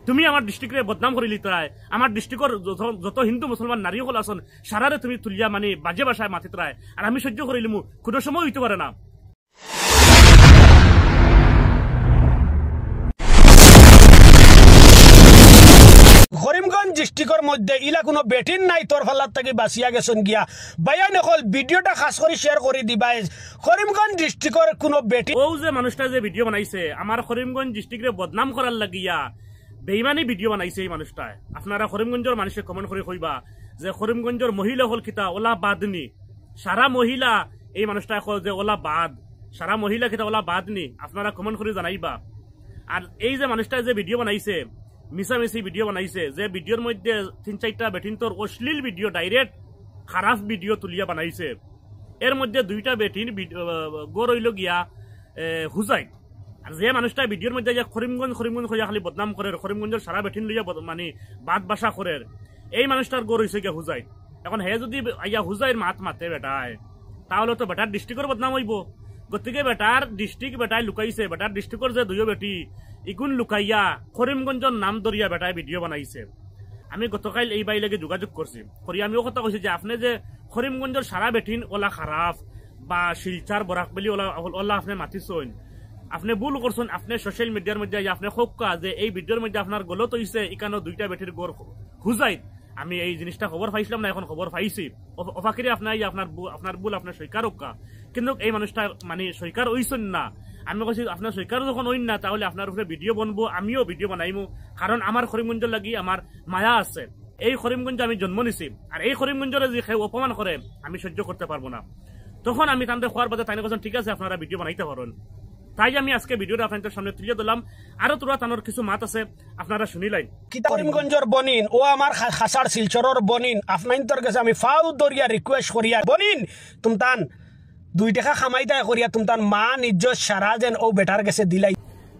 তুমি আমার ডিস্ট্রিক্টে বদনাম করে লিতরায় আমার ডিস্ট্রিক্টর যত হিন্দু মুসলমান নারী হল আছেন সারারে তুমি তুলিয়া মানে বাজে ভাষায় মাতিতরায় আর আমি সহ্য করিলিমু কোনো সময় হইতে পারে না। করিমগঞ্জ ডিস্ট্রিক্টর মধ্যে ইলা কোনো বেটিন নাই তোর ফালার থেকে বাঁচিয়া গেছেন গিয়া বাইয়ান হল ভিডিওটা খাস করে শেয়ার করে দিবা। করিমগঞ্জ ডিস্ট্রিক্টর কোনো বেটি ও যে মানুষটা যে ভিডিও বানাইছে আমার করিমগঞ্জ ডিস্ট্রিক্টে বদনাম করার লাগিয়া বেইমানি ভিডিও বানাইছে এই মানুষটা। আপনারা করিমগঞ্জের মানুষে কমেন্ট করে কইবা যে করিমগঞ্জের মহিলা হল কিতা ওলা বাদনি, সারা মহিলা এই মানুষটা যে ওলা বাদ, সারা মহিলা কিতা ওলা বাদনি, আপনারা কমেন্ট করে জানাইবা। আর এই যে মানুষটা যে ভিডিও বানাইছে মিশামিশি ভিডিও বানাইছে, যে ভিডিওর মধ্যে 3-4টা বেটিনতর অশ্লীল ভিডিও ডাইরেক্ট খারাপ ভিডিও তুলিয়া বানাইছে। এর মধ্যে 2টা বেটিন গড় হইল গিয়া হুজাই। আর যে মানুষটা ভিডিওর মধ্যে করিমগঞ্জ হইয়া খালি বদনাম করে, করিমগঞ্জের সারা বেটিন লইয়া মানে বাদ বাসা করে, এই মানুষটার গড় হইছে গিয়া হুজাই। এখন হে যদি আইয়া হুজাইর মাতে বেটায় তাহলে তো বেটার ডিস্ট্রিক্টর বদনাম হইব। গতিকে বেটার ডিস্ট্রিক্ট বেটায় লুকাইছে, বেটার ডিস্ট্রিক্টর যে 2 বেটি ইগুন লুকাইয়া করিমগঞ্জের নাম ধরিয়া বেটায় ভিডিও বানাইছে। আমি গতকাল এই বাইলেগে যোগাযোগ করছি করি, আমিও কথা কইছি যে আপনি যে করিমগঞ্জের সারা বেটিন ওলা খারাপ বা শিলচার বরাক বলি ওলা আপনি মাতিছেন, আপনি ভুল করছেন। আপনি সোশ্যাল মিডিয়ার মধ্যে আপনি খোকা যে এই ভিডিওর মধ্যে আপনার গলত হইছে এখানে 2টা বেটির গড় হুজাই। আমি এই জিনিসটা খবর পাইছিলাম না, এখন খবর পাইছি। অফাকিরে আপনার ভুল আপনার স্বীকার হোকা, কিন্তু এই মানুষটা মানে স্বীকার হইছেন না। আমি কইছি আপনার স্বীকার যখন হইন না তাহলে আপনার উপরে ভিডিও বনবো, আমিও ভিডিও বানাইমু। কারণ আমার করিমগঞ্জের লাগি আমার মায়া আছে। এই করিমগঞ্জে আমি জন্ম নিছি, আর এই করিমগঞ্জের যে অপমান করে আমি সহ্য করতে পারবো না। তখন আমি তাদের খোয়ার বাদে তাই বলছেন ঠিক আছে আপনারা ভিডিও বানাইতে পারেন। তাই আমি আজকে ভিডিওটা আপনাদের সামনে তুলে দিলাম। আরো তোরা তানোর কিছু মাত আছে আপনারা শুনিলাই। করিমগঞ্জের বনিন ও আমার খাসার শিলচরের বনিন আপনার কাছে আমি ফাউ দরিয়া রিকোয়েস্ট করিয়া বনিন তুমতান 2 টাকা খামাই দেয় করিয়া তুমতান মা নিজ সারা যেন ও বেটার কাছে দিলাই।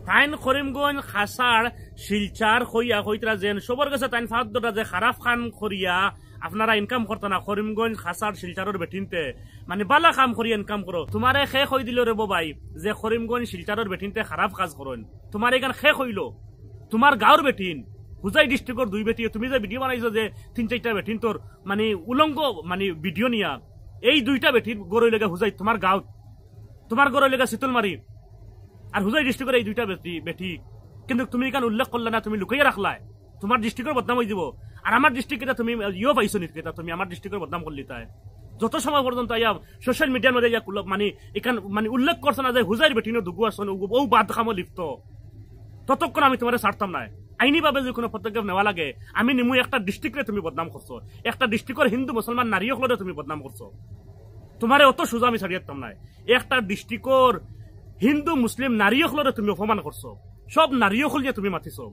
তাইন করিমগঞ্জ খাসার শিলচার হইয়া হইতরা যেন সবার কাছে তাইন ফাউ দরা যে খারাপ খান করিয়া আপনারা ইনকাম করতো না। করিমগঞ্জ খাসার শিলচারের বেটিনতে মানে বালা কাম করি ইনকাম করো। তোমারে শেষ হয়ে দিল রে বাই যে করিমগঞ্জ শিলচারের বেটিনতে খারাপ কাজ করেন, তোমার এখানে শেষ হইল। তোমার গাঁর বেটিন হুজাই ডিস্ট্রিক্টর 2 বেটি তুমি যে ভিডিও বানাইছো যে 3-4টা বেটিন তোর মানে উলঙ্গ মানে ভিডিও নিয়া, এই 2টা বেটির গড় লেগে হুজাই তোমার গাঁও, তোমার গড় লেগে শীতলমারি আর হুজাই ডিস্ট্রিক্টের এই 2টা বেটি। কিন্তু তুমি এখানে উল্লেখ করলে না, তুমি লুকাইয়া রাখলাই, তোমার ডিস্ট্রিক্টের বদনাম হয়ে যাব। আর আমার ডিস্ট্রিক্টে তুমি ইও পাইছো নি, তুমি আমার ডিস্ট্রিক্টের বদনাম করলি। তাই যত সময় পর্যন্ত সোশ্যাল মিডিয়ার মধ্যে মানে এখান মানে উল্লেখ করছে না যে হুজাইর বেটিনো দুগু আসন ও বাদ খামো লিপ্ত, ততক্ষণ আমি তোমার ছাড়তাম না। আইনি ভাবে যে কোনো পদক্ষেপ নেওয়া লাগে আমি নিমু। একটা ডিস্ট্রিক্টে তুমি বদনাম করছো, একটা ডিস্ট্রিক্টের হিন্দু মুসলমান নারী হলে তুমি বদনাম করছো, তোমারে অত সোজা আমি ছাড়িয়ে দিতাম না। একটা ডিস্ট্রিক্টর হিন্দু মুসলিম নারী হলে তুমি অপমান করছো, সব নারী হল তুমি মাতিছো।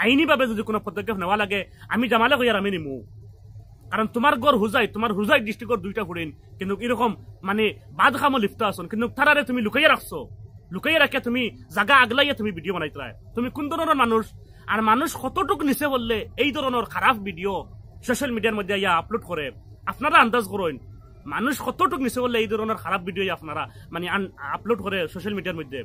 আইনি ভাবে যদি কোনো পদক্ষেপ নেওয়া লাগে আমি জামালে হইয়ার আমি নিমু। কারণ তোমার গড় হুজাই, তোমার হুজাই ডিস্ট্রিক্টর 2টা ফুরিন, কিন্তু এরকম মানে বাদ খামো লিপ্ত আসন, কিন্তু তারারে তুমি লুকাইয়া রাখছো। লুকাইয়া রাখে তুমি জায়গা আগলাইয়া তুমি ভিডিও বানাইতে। তুমি কোন ধরনের মানুষ আর মানুষ কতটুক নিচে বললে এই ধরনের খারাপ ভিডিও সোশ্যাল মিডিয়ার মধ্যে আপলোড করে, আপনারা আন্দাজ করেন মানুষ কতটুক নিচে বললে এই ধরনের খারাপ ভিডিও আপনারা মানে আপলোড করে সোশ্যাল মিডিয়ার মধ্যে।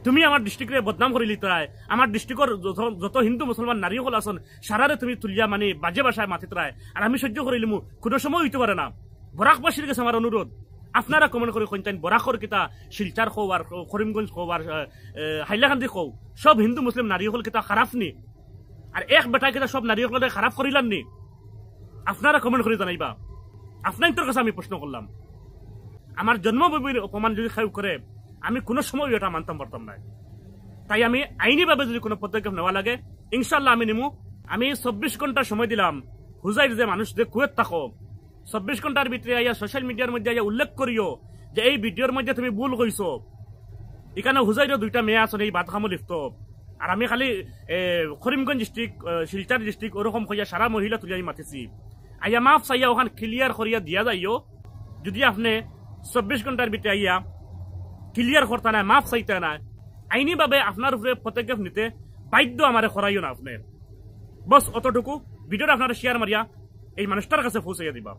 তুমি আমার ডিস্ট্রিক্টে বদনাম করে লিতরায় আমার ডিস্ট্রিক্টর যত হিন্দু মুসলমান নারী হল আছেন সারারে তুমি তুলিয়া মানে বাজে ভাষায় মাতিতরায় আর আমি সহ্য করিলিমু কোনো সময় হইতে পারে না। বরাকবাসীর কাছে আমার অনুরোধ আপনারা কমেন্ট করে কইতেন বরাকর কিতা শিলচার খো আর করিমগঞ্জ খো আর হাইলাকান্দি খো সব হিন্দু মুসলিম নারী হল কিতা খারাপ নি, আর এক বেটা কিতা সব নারী হল খারাপ করিলাম নি। আপনারা কমেন্ট করে জানাইবা। আপনার কাছে আমি প্রশ্ন করলাম, আমার জন্মভূমির অপমান যদি কেউ করে আমি কোনো সময় এটা মানতাম পারতাম না। তাই আমি আইনি ভাবে যদি কোনো পদক্ষেপ নেওয়া লাগে ইনশাল্লাহ আমি নিমু। আমি 24 ঘন্টা সময় দিলাম হুজাইর যে মানুষ যে কুয়েত থাকো 24 ঘন্টার ভিতরে আইয়া সোশ্যাল মিডিয়ার মধ্যে আইয়া উল্লেখ করিও যে এই ভিডিওর মধ্যে তুমি ভুল কইছো। এখানে হুজাইরও 2টা মেয়ে আছে এই বাদ খামো লিপ্ত, আর আমি খালি করিমগঞ্জ ডিস্ট্রিক্ট শিলচার ডিস্ট্রিক্ট ওরকম হইয়া সারা মহিলা তুলি আমি মাতিছি। আইয়া মাফ চাইয়া ওখান ক্লিয়ার করিয়া দিয়া যাইও। যদি আপনি 24 ঘন্টার ভিতরে আইয়া ক্লিয়ার করতে না, মাফ চাইতে না, আইনি ভাবে আপনার উপরে পদক্ষেপ নিতে বাধ্য আমারে করাইও না আপনি। বস অতটুকু ভিডিওটা আপনারা শেয়ার মারিয়া এই মানুষটার কাছে পৌঁছাইয়া দিবা।